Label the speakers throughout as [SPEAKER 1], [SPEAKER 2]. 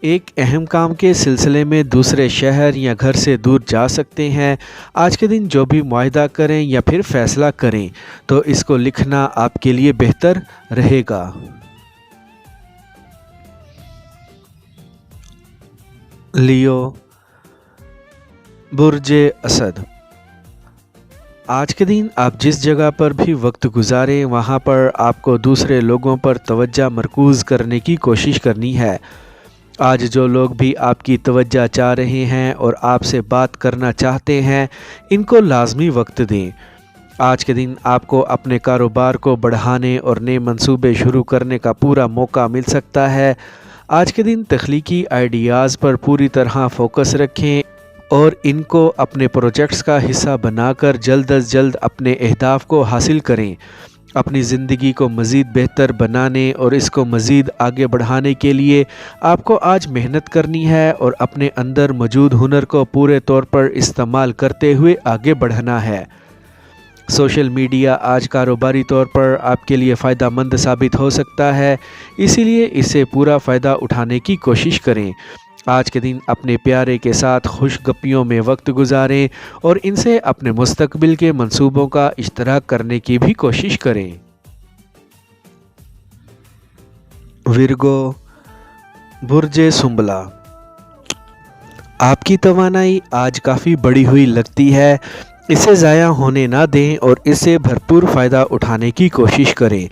[SPEAKER 1] ایک اہم کام کے سلسلے میں دوسرے شہر یا گھر سے دور جا سکتے ہیں۔ آج کے دن جو بھی معاہدہ کریں یا پھر فیصلہ کریں تو اس کو لکھنا آپ کے لیے بہتر رہے گا۔ لیو، برج اسد۔ آج کے دن آپ جس جگہ پر بھی وقت گزاریں وہاں پر آپ کو دوسرے لوگوں پر توجہ مرکوز کرنے کی کوشش کرنی ہے۔ آج جو لوگ بھی آپ کی توجہ چاہ رہے ہیں اور آپ سے بات کرنا چاہتے ہیں ان کو لازمی وقت دیں۔ آج کے دن آپ کو اپنے کاروبار کو بڑھانے اور نئے منصوبے شروع کرنے کا پورا موقع مل سکتا ہے۔ آج کے دن تخلیقی آئیڈیاز پر پوری طرح فوکس رکھیں اور ان کو اپنے پروجیکٹس کا حصہ بنا کر جلد از جلد اپنے اہداف کو حاصل کریں۔ اپنی زندگی کو مزید بہتر بنانے اور اس کو مزید آگے بڑھانے کے لیے آپ کو آج محنت کرنی ہے اور اپنے اندر موجود ہنر کو پورے طور پر استعمال کرتے ہوئے آگے بڑھنا ہے۔ سوشل میڈیا آج کاروباری طور پر آپ کے لیے فائدہ مند ثابت ہو سکتا ہے، اسی لیے اس سے پورا فائدہ اٹھانے کی کوشش کریں۔ آج کے دن اپنے پیارے کے ساتھ خوش گپیوں میں وقت گزاریں اور ان سے اپنے مستقبل کے منصوبوں کا اشتراک کرنے کی بھی کوشش کریں۔ ورگو، برج سنبلا۔ آپ کی توانائی آج کافی بڑھی ہوئی لگتی ہے، اسے ضائع ہونے نہ دیں اور اس سے بھرپور فائدہ اٹھانے کی کوشش کریں۔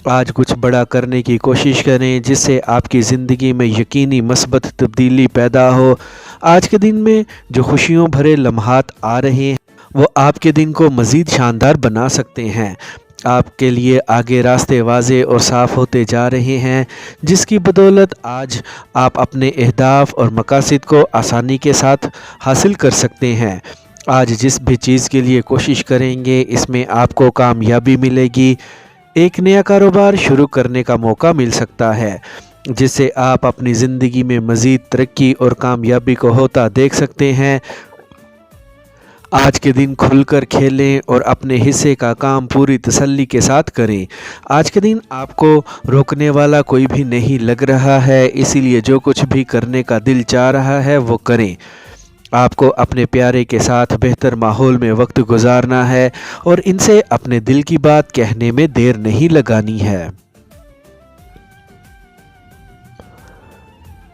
[SPEAKER 1] آج کچھ بڑا کرنے کی کوشش کریں جس سے آپ کی زندگی میں یقینی مثبت تبدیلی پیدا ہو۔ آج کے دن میں جو خوشیوں بھرے لمحات آ رہے ہیں وہ آپ کے دن کو مزید شاندار بنا سکتے ہیں۔ آپ کے لیے آگے راستے واضح اور صاف ہوتے جا رہے ہیں جس کی بدولت آج آپ اپنے اہداف اور مقاصد کو آسانی کے ساتھ حاصل کر سکتے ہیں۔ آج جس بھی چیز کے لیے کوشش کریں گے اس میں آپ کو کامیابی ملے گی۔ ایک نیا کاروبار شروع کرنے کا موقع مل سکتا ہے جس سے آپ اپنی زندگی میں مزید ترقی اور کامیابی کو ہوتا دیکھ سکتے ہیں۔ آج کے دن کھل کر کھیلیں اور اپنے حصے کا کام پوری تسلی کے ساتھ کریں۔ آج کے دن آپ کو روکنے والا کوئی بھی نہیں لگ رہا ہے، اسی لیے جو کچھ بھی کرنے کا دل چاہ رہا ہے وہ کریں۔ آپ کو اپنے پیارے کے ساتھ بہتر ماحول میں وقت گزارنا ہے اور ان سے اپنے دل کی بات کہنے میں دیر نہیں لگانی ہے۔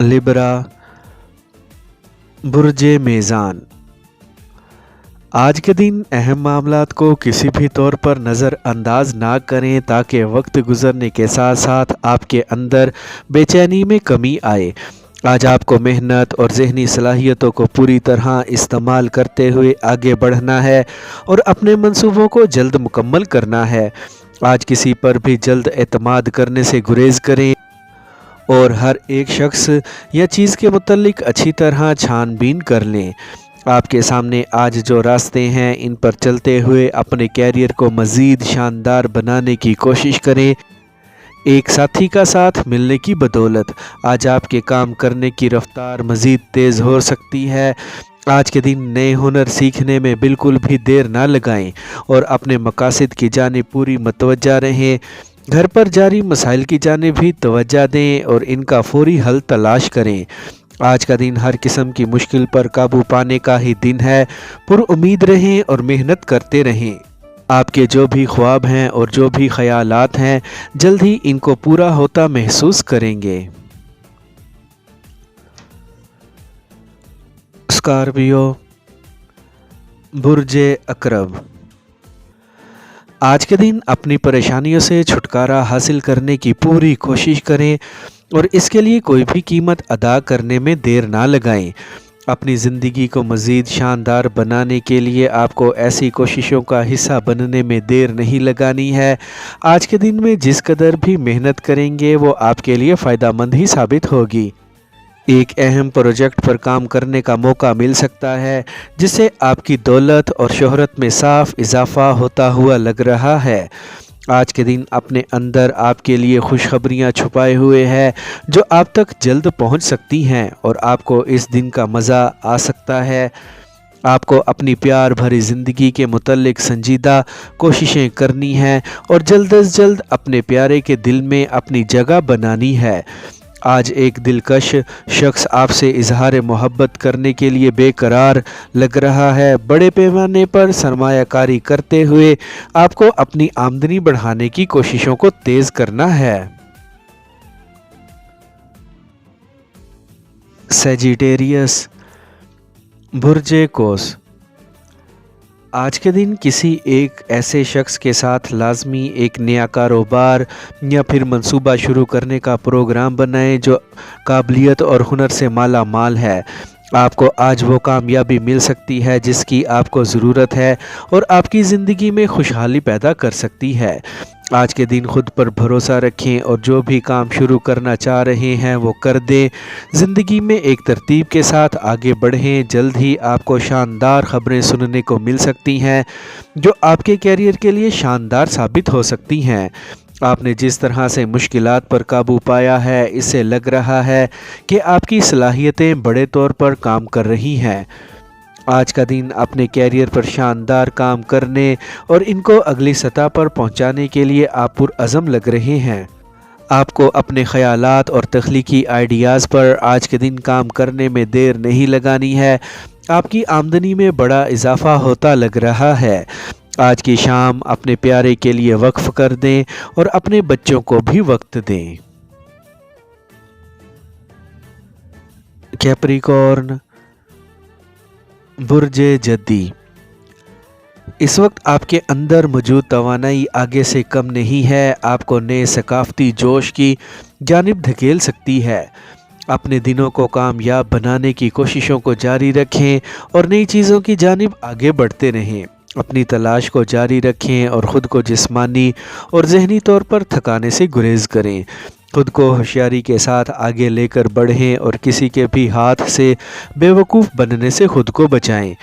[SPEAKER 1] لبرا، برج میزان۔ آج کے دن اہم معاملات کو کسی بھی طور پر نظر انداز نہ کریں تاکہ وقت گزرنے کے ساتھ ساتھ آپ کے اندر بے چینی میں کمی آئے۔ آج آپ کو محنت اور ذہنی صلاحیتوں کو پوری طرح استعمال کرتے ہوئے آگے بڑھنا ہے اور اپنے منصوبوں کو جلد مکمل کرنا ہے۔ آج کسی پر بھی جلد اعتماد کرنے سے گریز کریں اور ہر ایک شخص یا چیز کے متعلق اچھی طرح چھان بین کر لیں۔ آپ کے سامنے آج جو راستے ہیں ان پر چلتے ہوئے اپنے کیریئر کو مزید شاندار بنانے کی کوشش کریں۔ ایک ساتھی کا ساتھ ملنے کی بدولت آج آپ کے کام کرنے کی رفتار مزید تیز ہو سکتی ہے۔ آج کے دن نئے ہنر سیکھنے میں بالکل بھی دیر نہ لگائیں اور اپنے مقاصد کی جانب پوری متوجہ رہیں۔ گھر پر جاری مسائل کی جانب بھی توجہ دیں اور ان کا فوری حل تلاش کریں۔ آج کا دن ہر قسم کی مشکل پر قابو پانے کا ہی دن ہے۔ پر امید رہیں اور محنت کرتے رہیں۔ آپ کے جو بھی خواب ہیں اور جو بھی خیالات ہیں جلد ہی ان کو پورا ہوتا محسوس کریں گے۔ اسکارپیو، برج عقرب۔ آج کے دن اپنی پریشانیوں سے چھٹکارا حاصل کرنے کی پوری کوشش کریں اور اس کے لیے کوئی بھی قیمت ادا کرنے میں دیر نہ لگائیں۔ اپنی زندگی کو مزید شاندار بنانے کے لیے آپ کو ایسی کوششوں کا حصہ بننے میں دیر نہیں لگانی ہے۔ آج کے دن میں جس قدر بھی محنت کریں گے وہ آپ کے لیے فائدہ مند ہی ثابت ہوگی۔ ایک اہم پروجیکٹ پر کام کرنے کا موقع مل سکتا ہے جس سے آپ کی دولت اور شہرت میں صاف اضافہ ہوتا ہوا لگ رہا ہے۔ آج کے دن اپنے اندر آپ کے لیے خوشخبریاں چھپائے ہوئے ہیں جو آپ تک جلد پہنچ سکتی ہیں اور آپ کو اس دن کا مزہ آ سکتا ہے۔ آپ کو اپنی پیار بھری زندگی کے متعلق سنجیدہ کوششیں کرنی ہیں اور جلد از جلد اپنے پیارے کے دل میں اپنی جگہ بنانی ہے۔ آج ایک دلکش شخص آپ سے اظہار محبت کرنے کے لیے بے قرار لگ رہا ہے۔ بڑے پیمانے پر سرمایہ کاری کرتے ہوئے آپ کو اپنی آمدنی بڑھانے کی کوششوں کو تیز کرنا ہے۔ سیجیٹیریس، برج قوس، آج کے دن کسی ایک ایسے شخص کے ساتھ لازمی ایک نیا کاروبار یا پھر منصوبہ شروع کرنے کا پروگرام بنائیں جو قابلیت اور ہنر سے مالا مال ہے۔ آپ کو آج وہ کامیابی مل سکتی ہے جس کی آپ کو ضرورت ہے اور آپ کی زندگی میں خوشحالی پیدا کر سکتی ہے۔ آج کے دن خود پر بھروسہ رکھیں اور جو بھی کام شروع کرنا چاہ رہے ہیں وہ کر دیں۔ زندگی میں ایک ترتیب کے ساتھ آگے بڑھیں۔ جلد ہی آپ کو شاندار خبریں سننے کو مل سکتی ہیں جو آپ کے کیریئر کے لیے شاندار ثابت ہو سکتی ہیں۔ آپ نے جس طرح سے مشکلات پر قابو پایا ہے اس سے لگ رہا ہے کہ آپ کی صلاحیتیں بڑے طور پر کام کر رہی ہیں۔ آج کا دن اپنے کیریئر پر شاندار کام کرنے اور ان کو اگلی سطح پر پہنچانے کے لیے آپ پرعزم لگ رہے ہیں۔ آپ کو اپنے خیالات اور تخلیقی آئیڈیاز پر آج کے دن کام کرنے میں دیر نہیں لگانی ہے۔ آپ کی آمدنی میں بڑا اضافہ ہوتا لگ رہا ہے۔ آج کی شام اپنے پیارے کے لیے وقف کر دیں اور اپنے بچوں کو بھی وقت دیں۔ کیپریکورن، برج جدی، اس وقت آپ کے اندر موجود توانائی آگے سے کم نہیں ہے۔ آپ کو نئے ثقافتی جوش کی جانب دھکیل سکتی ہے۔ اپنے دنوں کو کامیاب بنانے کی کوششوں کو جاری رکھیں اور نئی چیزوں کی جانب آگے بڑھتے رہیں۔ اپنی تلاش کو جاری رکھیں اور خود کو جسمانی اور ذہنی طور پر تھکانے سے گریز کریں۔ خود کو ہوشیاری کے ساتھ آگے لے کر بڑھیں اور کسی کے بھی ہاتھ سے بے وقوف بننے سے خود کو بچائیں۔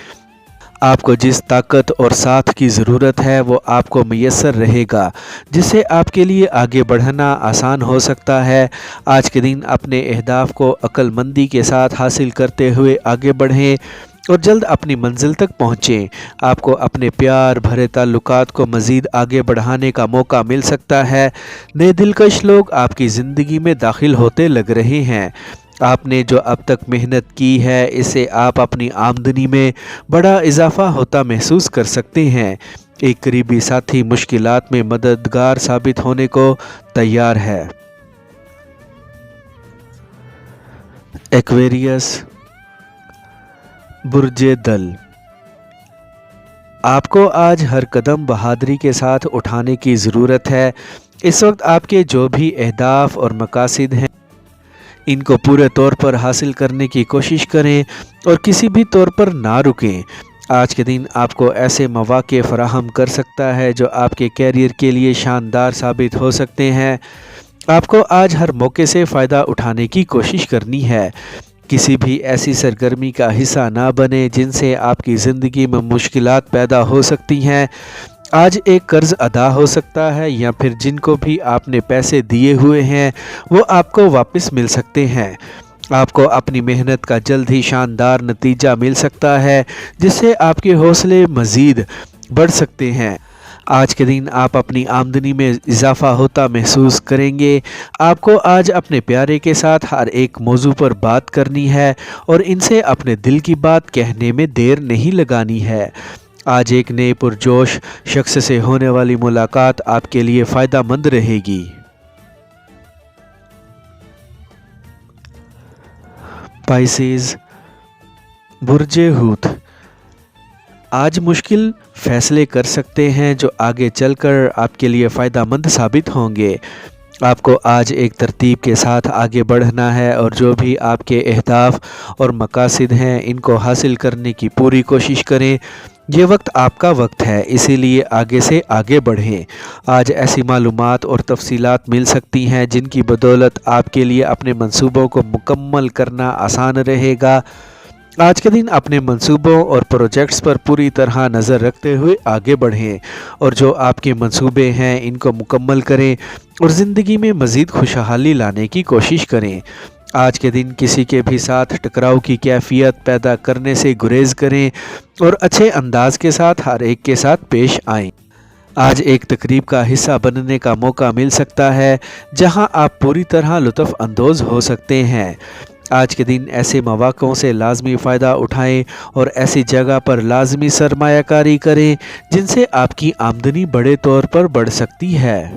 [SPEAKER 1] آپ کو جس طاقت اور ساتھ کی ضرورت ہے وہ آپ کو میسر رہے گا جس سے آپ کے لیے آگے بڑھنا آسان ہو سکتا ہے۔ آج کے دن اپنے اہداف کو عقل مندی کے ساتھ حاصل کرتے ہوئے آگے بڑھیں اور جلد اپنی منزل تک پہنچیں۔ آپ کو اپنے پیار بھرے تعلقات کو مزید آگے بڑھانے کا موقع مل سکتا ہے۔ نئے دلکش لوگ آپ کی زندگی میں داخل ہوتے لگ رہے ہیں۔ آپ نے جو اب تک محنت کی ہے اس سے آپ اپنی آمدنی میں بڑا اضافہ ہوتا محسوس کر سکتے ہیں۔ ایک قریبی ساتھی مشکلات میں مددگار ثابت ہونے کو تیار ہے۔ ایکویریس، برج دل، آپ کو آج ہر قدم بہادری کے ساتھ اٹھانے کی ضرورت ہے۔ اس وقت آپ کے جو بھی اہداف اور مقاصد ہیں ان کو پورے طور پر حاصل کرنے کی کوشش کریں اور کسی بھی طور پر نہ رکیں۔ آج کے دن آپ کو ایسے مواقع فراہم کر سکتا ہے جو آپ کے کیریئر کے لیے شاندار ثابت ہو سکتے ہیں۔ آپ کو آج ہر موقع سے فائدہ اٹھانے کی کوشش کرنی ہے۔ کسی بھی ایسی سرگرمی کا حصہ نہ بنے جن سے آپ کی زندگی میں مشکلات پیدا ہو سکتی ہیں۔ آج ایک قرض ادا ہو سکتا ہے یا پھر جن کو بھی آپ نے پیسے دیے ہوئے ہیں وہ آپ کو واپس مل سکتے ہیں۔ آپ کو اپنی محنت کا جلد ہی شاندار نتیجہ مل سکتا ہے جس سے آپ کے حوصلے مزید بڑھ سکتے ہیں۔ آج کے دن آپ اپنی آمدنی میں اضافہ ہوتا محسوس کریں گے۔ آپ کو آج اپنے پیارے کے ساتھ ہر ایک موضوع پر بات کرنی ہے اور ان سے اپنے دل کی بات کہنے میں دیر نہیں لگانی ہے۔ آج ایک نئے پرجوش شخص سے ہونے والی ملاقات آپ کے لیے فائدہ مند رہے گی۔ پائسیز، برج حوت، آج مشکل فیصلے کر سکتے ہیں جو آگے چل کر آپ کے لیے فائدہ مند ثابت ہوں گے۔ آپ کو آج ایک ترتیب کے ساتھ آگے بڑھنا ہے اور جو بھی آپ کے اہداف اور مقاصد ہیں ان کو حاصل کرنے کی پوری کوشش کریں۔ یہ وقت آپ کا وقت ہے، اسی لیے آگے سے آگے بڑھیں۔ آج ایسی معلومات اور تفصیلات مل سکتی ہیں جن کی بدولت آپ کے لیے اپنے منصوبوں کو مکمل کرنا آسان رہے گا۔ آج کے دن اپنے منصوبوں اور پروجیکٹس پر پوری طرح نظر رکھتے ہوئے آگے بڑھیں اور جو آپ کے منصوبے ہیں ان کو مکمل کریں اور زندگی میں مزید خوشحالی لانے کی کوشش کریں۔ آج کے دن کسی کے بھی ساتھ ٹکراؤ کی کیفیت پیدا کرنے سے گریز کریں اور اچھے انداز کے ساتھ ہر ایک کے ساتھ پیش آئیں۔ آج ایک تقریب کا حصہ بننے کا موقع مل سکتا ہے جہاں آپ پوری طرح لطف اندوز ہو سکتے ہیں۔ آج کے دن ایسے مواقعوں سے لازمی فائدہ اٹھائیں اور ایسی جگہ پر لازمی سرمایہ کاری کریں جن سے آپ کی آمدنی بڑے طور پر بڑھ سکتی ہے۔